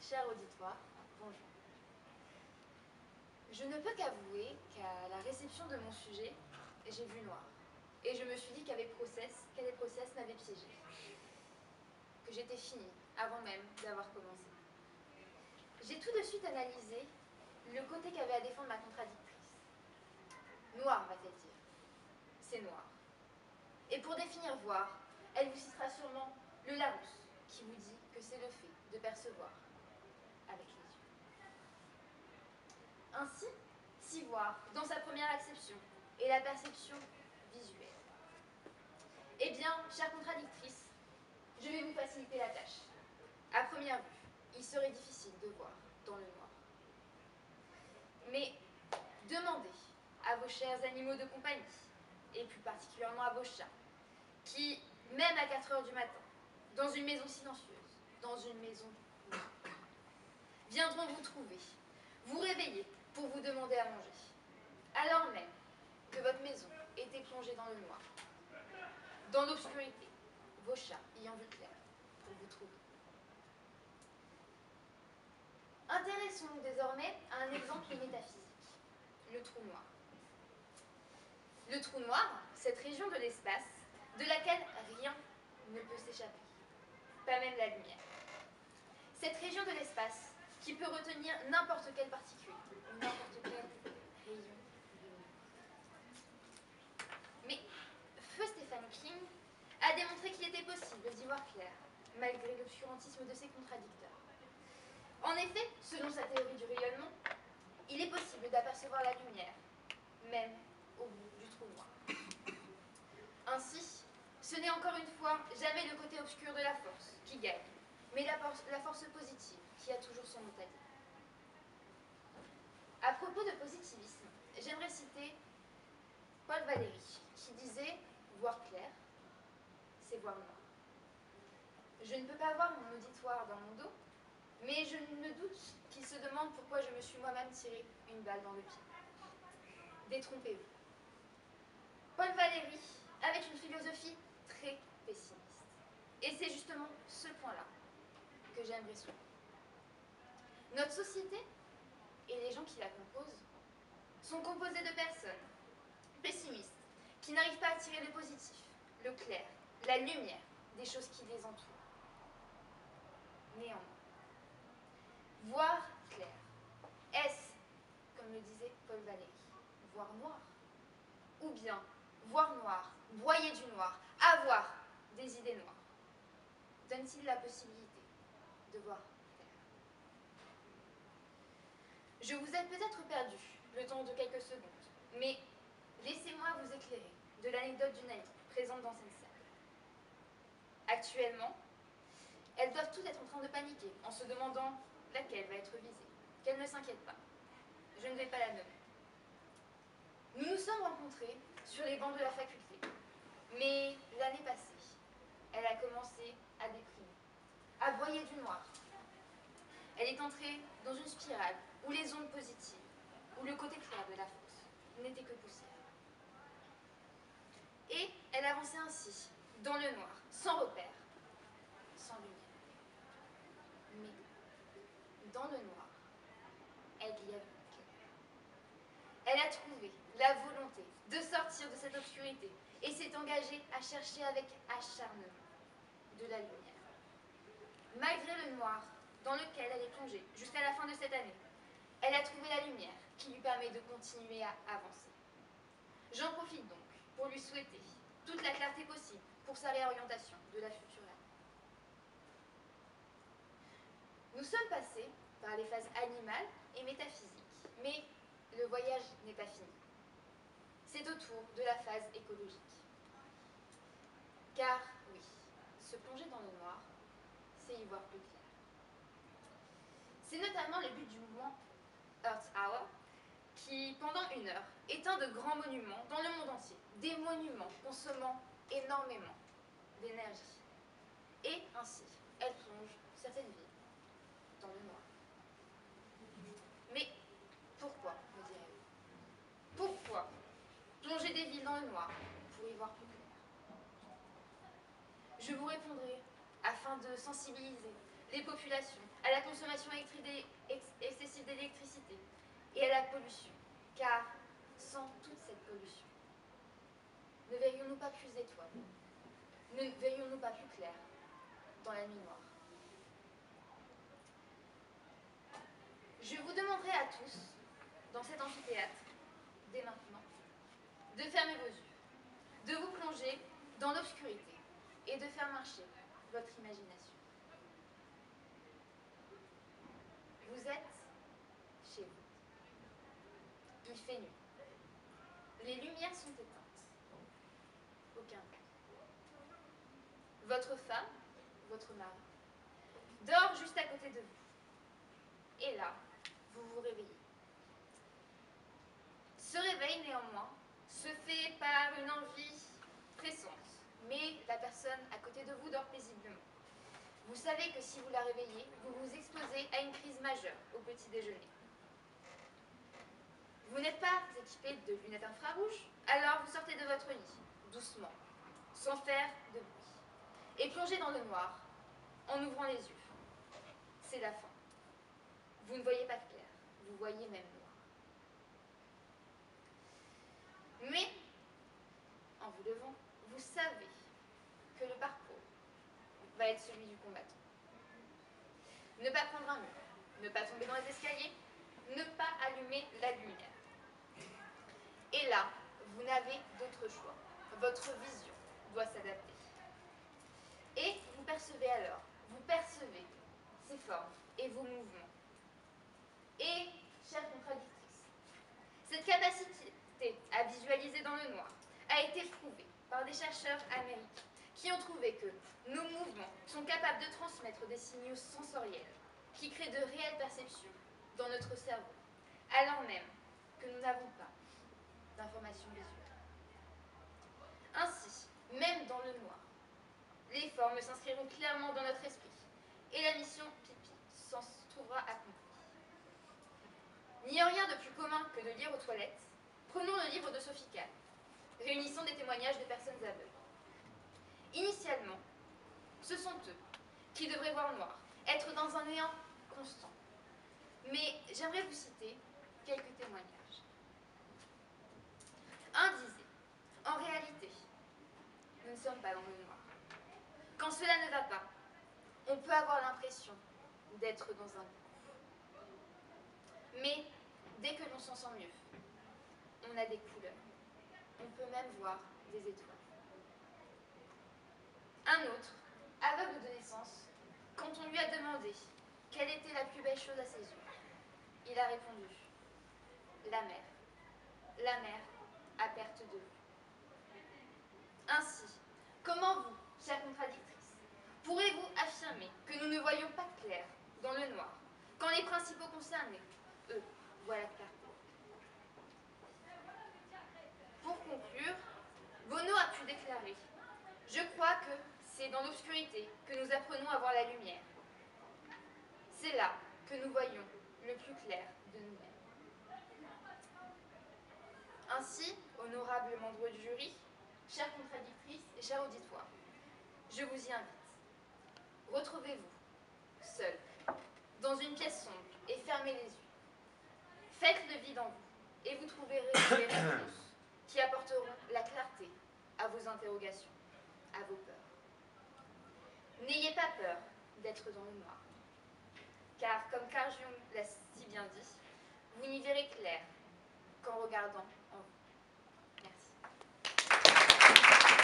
Cher auditoire, bonjour. Je ne peux qu'avouer qu'à la réception de mon sujet, j'ai vu noir. Et je me suis dit qu'Abbé Process m'avait piégé. Que j'étais finie, avant même d'avoir commencé. J'ai tout de suite analysé le côté qu'avait à défendre ma contradictrice. Noir, va-t-elle dire. C'est noir. Et pour définir voir, elle vous citera sûrement le Larousse, qui vous dit que c'est le fait de percevoir avec les yeux. Ainsi, si voir, dans sa première acception, est la perception visuelle. Eh bien, chère contradictrice, je vais vous faciliter la tâche. À première vue, il serait difficile de voir dans le noir. Mais demandez à vos chers animaux de compagnie, et plus particulièrement à vos chats, qui, même à 4 heures du matin, dans une maison silencieuse, dans une maison viendront vous trouver, vous réveiller pour vous demander à manger, alors même que votre maison était plongée dans le noir. Dans l'obscurité, vos chats ayant vu clair pour vous trouver. Intéressons-nous désormais à un exemple métaphysique, le trou noir. Le trou noir, cette région de l'espace de laquelle rien ne peut s'échapper, pas même la lumière. Cette région de l'espace qui peut retenir n'importe quelle particule, ou n'importe quel rayon. Mais feu Stephen King a démontré qu'il était possible d'y voir clair, malgré l'obscurantisme de ses contradicteurs. En effet, selon sa théorie du rayonnement, il est possible d'apercevoir la lumière, même au bout du trou noir. Ainsi, ce n'est encore une fois jamais le côté obscur de la force qui gagne, mais la force positive qui a toujours son mot à dire. À propos de positivisme, j'aimerais citer Paul Valéry, qui disait « voir clair, c'est voir noir ». Je ne peux pas voir mon auditoire dans mon dos, mais je me doute qu'il se demande pourquoi je me suis moi-même tiré une balle dans le pied. Détrompez-vous. Paul Valéry avait une philosophie très pessimiste. Et c'est justement ce point-là que j'aimerais souligner. Notre société et les gens qui la composent sont composés de personnes pessimistes qui n'arrivent pas à tirer le positif, le clair, la lumière des choses qui les entourent. Néanmoins, voir clair, est-ce, comme le disait Paul Valéry, voir noir? Ou bien voir noir, broyer du noir, avoir des idées noires? Donne-t-il la possibilité de voir clair? Je vous ai peut-être perdu le temps de quelques secondes, mais laissez-moi vous éclairer de l'anecdote d'une amie présente dans cette salle. Actuellement, elles doivent toutes être en train de paniquer en se demandant laquelle va être visée. Qu'elle ne s'inquiète pas. Je ne vais pas la nommer. Nous nous sommes rencontrés sur les bancs de la faculté. Mais l'année passée, elle a commencé à déprimer, à broyer du noir. Elle est entrée dans une spirale où les ondes positives, où le côté clair de la force n'était que poussière. Et elle avançait ainsi, dans le noir, sans repère, sans lumière. Mais dans le noir, elle y a vu clair. Elle a trouvé la volonté de sortir de cette obscurité et s'est engagée à chercher avec acharnement de la lumière. Malgré le noir dans lequel elle est plongée jusqu'à la fin de cette année, elle a trouvé la lumière qui lui permet de continuer à avancer. J'en profite donc pour lui souhaiter toute la clarté possible pour sa réorientation de la future année. Nous sommes passés par les phases animales et métaphysiques, mais le voyage n'est pas fini. C'est au tour de la phase écologique. Car, oui, se plonger dans le noir, c'est y voir plus clair. C'est notamment le but du mouvement Earth Hour, qui, pendant 1 heure, éteint de grands monuments dans le monde entier. Des monuments consommant énormément d'énergie. Et ainsi, elle plonge certaines villes dans le noir. Mais pourquoi, me direz-vous? Pourquoi plonger des villes dans le noir pour y voir plus clair? Je vous répondrai afin de sensibiliser les populations, à la consommation excessive d'électricité et à la pollution. Car sans toute cette pollution, ne verrions-nous pas plus d'étoiles? Ne verrions-nous pas plus clair dans la nuit noire? Je vous demanderai à tous, dans cet amphithéâtre, dès maintenant, de fermer vos yeux, de vous plonger dans l'obscurité et de faire marcher votre imagination. Vous êtes chez vous. Il fait nuit. Les lumières sont éteintes. Aucun bruit. Votre femme, votre mari, dort juste à côté de vous. Et là, vous vous réveillez. Ce réveil, néanmoins, se fait par une envie pressante, mais la personne à côté de vous dort paisiblement. Vous savez que si vous la réveillez, vous vous exposez à une crise majeure au petit déjeuner. Vous n'êtes pas équipé de lunettes infrarouges, alors vous sortez de votre lit, doucement, sans faire de bruit, et plongez dans le noir, en ouvrant les yeux. C'est la fin. Vous ne voyez pas clair, vous voyez même noir. Mais, en vous levant, vous savez que le parcours va être celui du combattant. Ne pas prendre un mur, ne pas tomber dans les escaliers, ne pas allumer la lumière. Et là, vous n'avez d'autre choix. Votre vision doit s'adapter. Et vous percevez alors, vous percevez ces formes et vos mouvements. Et, chère contradictrice, cette capacité à visualiser dans le noir a été prouvée par des chercheurs américains qui ont trouvé que nos mouvements sont capables de transmettre des signaux sensoriels qui créent de réelles perceptions dans notre cerveau, alors même que nous n'avons pas d'informations visuelles. Ainsi, même dans le noir, les formes s'inscriront clairement dans notre esprit et la mission pipi s'en trouvera accomplie. N'ayant rien de plus commun que de lire aux toilettes, prenons le livre de Sophie Calle, réunissant des témoignages de personnes aveugles. Initialement, ce sont eux qui devraient voir noir, être dans un néant constant. Mais j'aimerais vous citer quelques témoignages. Un disait, en réalité, nous ne sommes pas dans le noir. Quand cela ne va pas, on peut avoir l'impression d'être dans un gouffre. Mais dès que l'on s'en sent mieux, on a des couleurs. On peut même voir des étoiles. Un autre, aveugle de naissance, quand on lui a demandé quelle était la plus belle chose à ses yeux, il a répondu « la mer. La mer à perte de vue. » Ainsi, comment vous, chère contradictrice, pourrez-vous affirmer que nous ne voyons pas clair dans le noir, quand les principaux concernés, eux, voient la clarté? Pour conclure, Bono a pu déclarer « Je crois que c'est dans l'obscurité que nous apprenons à voir la lumière. C'est là que nous voyons le plus clair de nous-mêmes. » Ainsi, honorable membre du jury, chères contradictrices et chers auditoires, je vous y invite. Retrouvez-vous, seul, dans une pièce sombre et fermez les yeux. Faites le vide en vous et vous trouverez les réponses qui apporteront la clarté à vos interrogations, à vos peurs. N'ayez pas peur d'être dans le noir, car comme Carl Jung l'a si bien dit, vous n'y verrez clair qu'en regardant en vous.